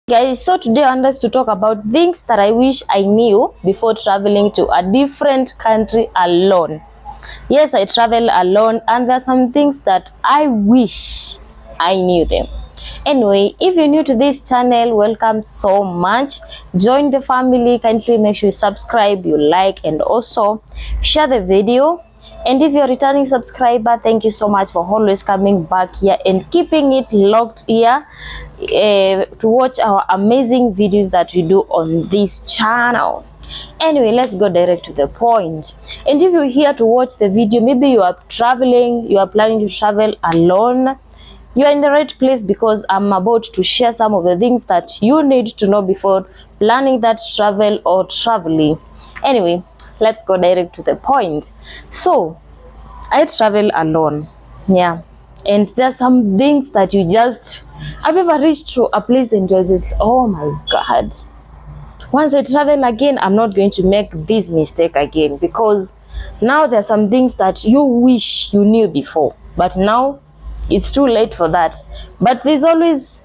Guys, so today I want us to talk about things that I wish I knew before traveling to a different country alone. Yes, I travel alone and there are some things that I wish I knew them. Anyway, if you're new to this channel, welcome so much. Join the family. Kindly make sure you subscribe, you like, and also share the video. And if you're a returning subscriber, thank you so much for always coming back here and keeping it locked here to watch our amazing videos that we do on this channel. Anyway, let's go direct to the point. And if you're here to watch the video, maybe you are traveling, you are planning to travel alone, you are in the right place because I'm about to share some of the things that you need to know before planning that travel or traveling. Anyway, let's go direct to the point. So, I travel alone. Yeah. And there's some things that you just have ever reached to a place and you're just, oh my God. Once I travel again, I'm not going to make this mistake again, because now there are some things that you wish you knew before, but now it's too late for that. But there's always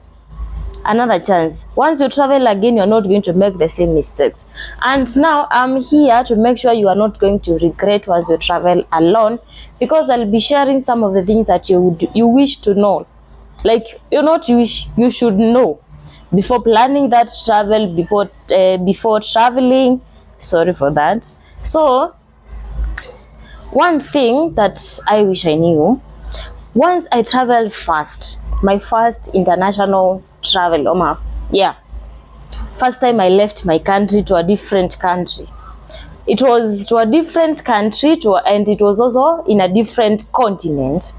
another chance. Once you travel again, you're not going to make the same mistakes. And now I'm here to make sure you are not going to regret once you travel alone, because I'll be sharing some of the things that you wish to know. Like, you should know before planning that travel, before traveling. Sorry for that. So one thing that I wish I knew, once I traveled first, my first international travel, first time I left my country to a different country. It was to a different country and it was also in a different continent,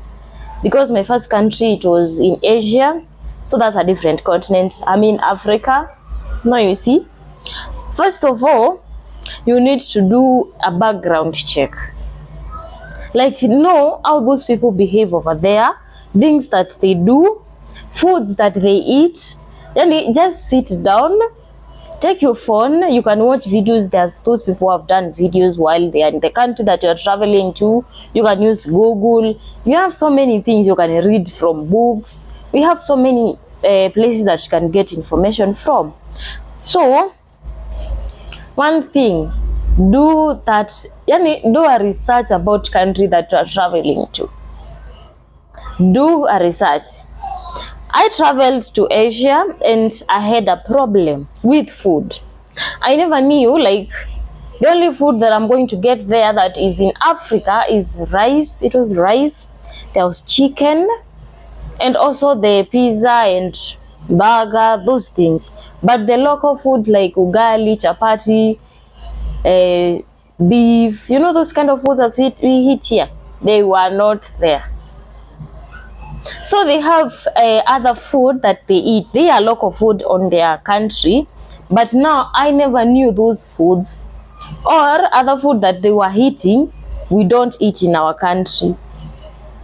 because my first country, it was in Asia, so that's a different continent. I'm in Africa. Now you see, first of all, you need to do a background check. Like, know how those people behave over there, things that they do, foods that they eat. Then just sit down, take your phone, you can watch videos. There's those people who have done videos while they are in the country that you're traveling to. You can use Google. You have so many things you can read from books. We have so many places that you can get information from. So one thing, do a research about country that you are traveling to. Do a research. I traveled to Asia and I had a problem with food. I never knew, like, the only food that I'm going to get there that is in Africa is rice. It was rice, there was chicken, and also the pizza and burger, those things. But the local food like ugali, chapati, beef, those kind of foods that we eat here, they were not there. So they have other food that they eat. They are local food on their country, but now I never knew those foods, or other food that they were eating, we don't eat in our country.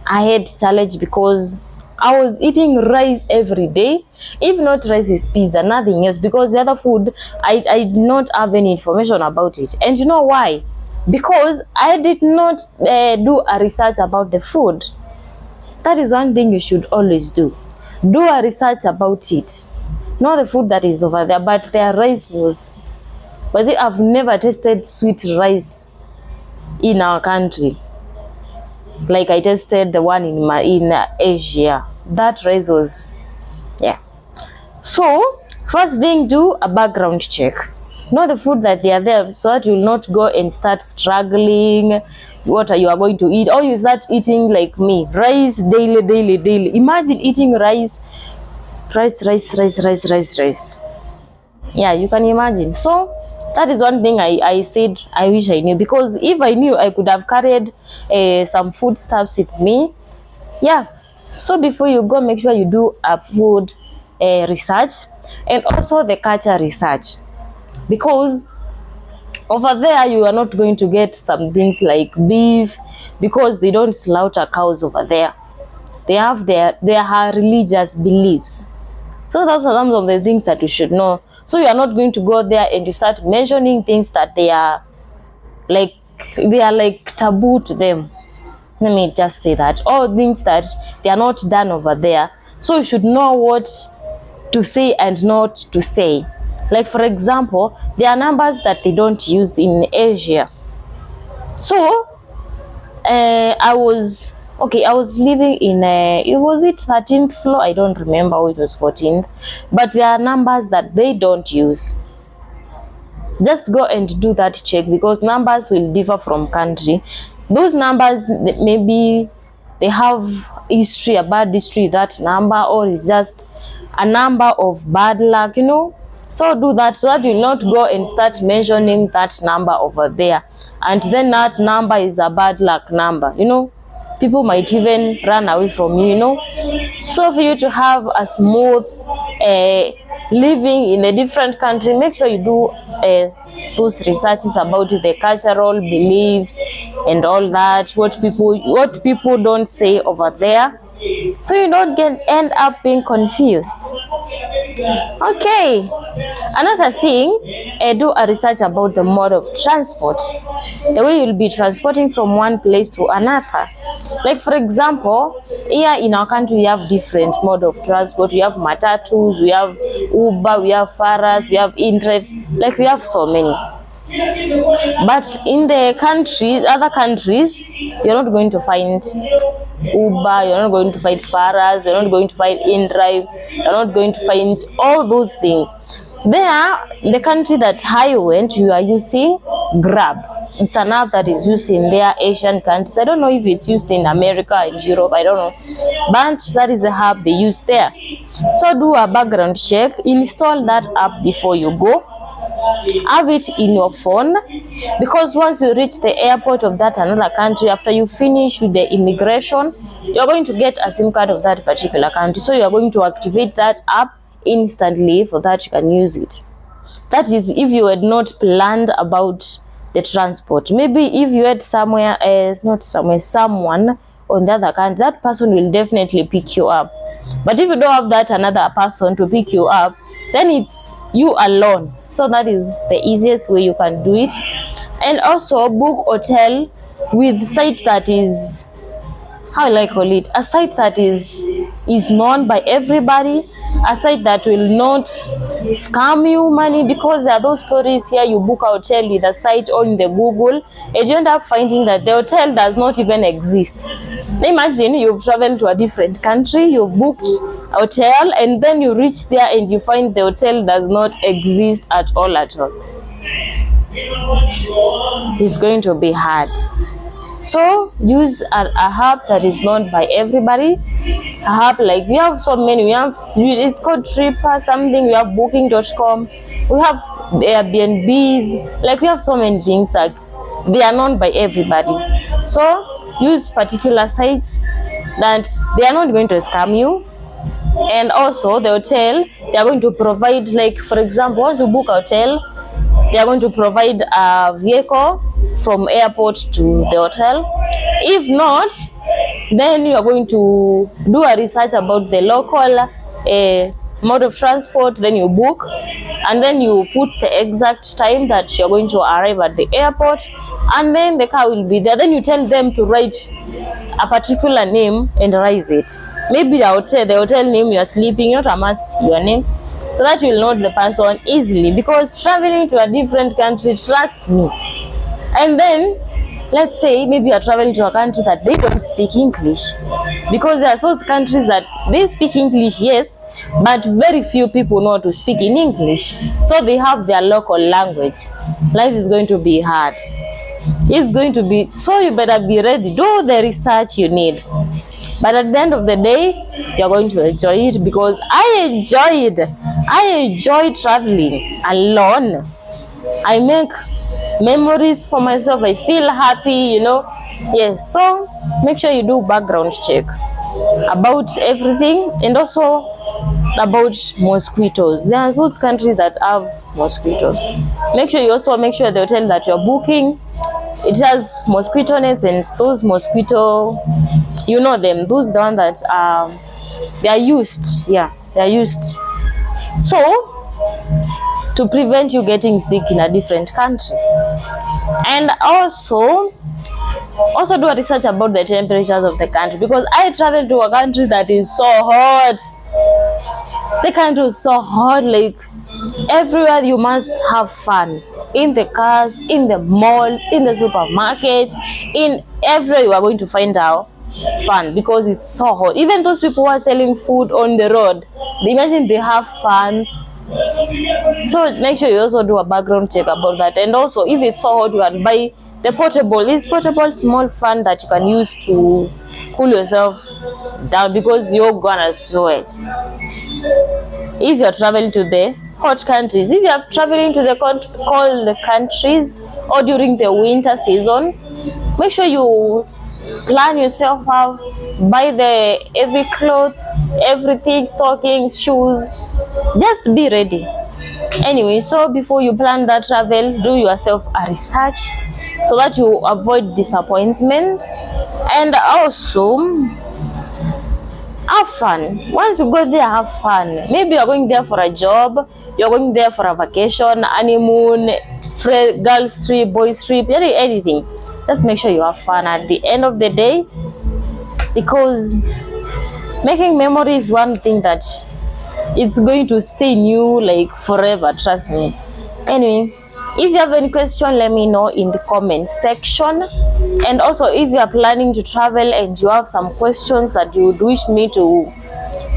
I had challenge because I was eating rice every day. If not rice, is pizza, nothing else, because the other food, I did not have any information about it. And you know why? Because I did not do a research about the food. That is one thing you should always do. Do a research about it. Not the food that is over there, but their rice was. But I've never tasted sweet rice in our country. Like I tasted the one in Asia. That rice was, yeah. So first thing, do a background check. Know the food that they are there, so that you will not go and start struggling. What are you going to eat? Or you start eating like me, rice daily. Imagine eating rice. Yeah, you can imagine. So that is one thing I said I wish I knew, because if I knew, I could have carried some foodstuffs with me. Yeah. So before you go, make sure you do a food research, and also the culture research, because over there you are not going to get some things like beef, because they don't slaughter cows over there. They have their religious beliefs. So those are some of the things that you should know. So you are not going to go there and you start mentioning things that they are like taboo to them. Let me just say that. All things that they are not done over there. So you should know what to say and not to say. Like for example, there are numbers that they don't use in Asia. So I was living in was it 13th floor? I don't remember, it was 14th, but there are numbers that they don't use. Just go and do that check, because numbers will differ from country. Those numbers, maybe they have history, a bad history, that number, or it's just a number of bad luck, you know. So do that, so that you will not go and start mentioning that number over there, and then that number is a bad luck number, you know. People might even run away from you, you know. So for you to have a smooth living in a different country, make sure you do those researches about the cultural beliefs and all that, what people don't say over there, so you don't end up being confused. Okay, another thing, do a research about the mode of transport, the way you'll be transporting from one place to another. Like for example, here in our country we have different mode of transport. We have matatus, we have Uber, we have Faras, we have InDrive, like we have so many. But in the other countries, you're not going to find Uber, you're not going to find Faras, you're not going to find InDrive, you're not going to find all those things. There, the country that I went, you are using Grab. It's an app that is used in their Asian countries. I don't know if it's used in America and Europe, I don't know, but that is the app they use there. So do a background check, install that app before you go. Have it in your phone, because once you reach the airport of that another country, after you finish with the immigration, you're going to get a SIM card of that particular country. So you're going to activate that app instantly, for that you can use it. That is if you had not planned about the transport. Maybe if you had someone on the other country, that person will definitely pick you up. But if you don't have that another person to pick you up, then it's you alone. So that is the easiest way you can do it. And also book hotel with site that is, how will I call it, a site that is known by everybody, a site that will not scam you money, because there are those stories here, you book a hotel with a site on the Google and you end up finding that the hotel does not even exist. Imagine you've traveled to a different country, you've booked a hotel, and then you reach there and you find the hotel does not exist at all. It's going to be hard. So use an app that is known by everybody. A app like, we have so many. We have, it's called Tripper something. We have Booking.com. We have Airbnbs. Like we have so many things that they are known by everybody. So use particular sites that they are not going to scam you. And also the hotel, they are going to provide, like for example, once you book a hotel, they are going to provide a vehicle from airport to the hotel. If not, then you are going to do a research about the local mode of transport, then you book, and then you put the exact time that you're going to arrive at the airport, and then the car will be there. Then you tell them to write a particular name and raise it. Maybe the hotel name you are sleeping, not a must your name, so that you will know the person easily, because traveling to a different country, trust me. And then let's say maybe you are traveling to a country that they don't speak English, because there are those countries that they speak English, yes, but very few people know to speak in English, so they have their local language. Life is going to be hard. It's going to be, so you better be ready, do the research you need. But at the end of the day, you're going to enjoy it, because I enjoy traveling alone. I make memories for myself. I feel happy, you know. Yes, so make sure you do background check about everything, and also about mosquitoes. There are those countries that have mosquitoes. Make sure the hotel that you're booking, it has mosquito nets, and those mosquito, you know them, those the one that they are used. Yeah, they are used. So to prevent you getting sick in a different country. And also do a research about the temperatures of the country, because I traveled to a country that is so hot. The country is so hot, like everywhere you must have fun. In the cars, in the mall, in the supermarket, in everywhere you are going to find out fun because it's so hot. Even those people who are selling food on the road, imagine they have fans. So make sure you also do a background check about that. And also, if it's so hot, you can buy the portable small fan that you can use to cool yourself down because you're gonna sweat. If you're traveling to the hot countries, if you are traveling to the cold countries or during the winter season, make sure you plan yourself out, buy the every clothes, everything, stockings, shoes, just be ready. Anyway, so before you plan that travel, do yourself a research so that you avoid disappointment, and also have fun. Once you go there, have fun. Maybe you're going there for a job, you're going there for a vacation, honeymoon, girls trip, boys trip, anything. Just make sure you have fun at the end of the day, because making memories is one thing that it's going to stay in you like forever, trust me. Anyway, if you have any question, let me know in the comment section. And also, if you are planning to travel and you have some questions that you would wish me to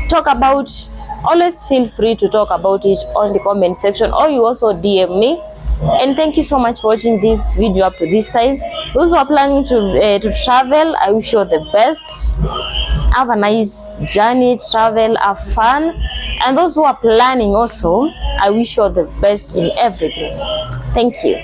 talk about, always feel free to talk about it on the comment section, or you also DM me. And thank you so much for watching this video up to this time. Those who are planning to travel, I wish you the best. Have a nice journey, travel, have fun. And those who are planning also, I wish you the best in everything. Thank you.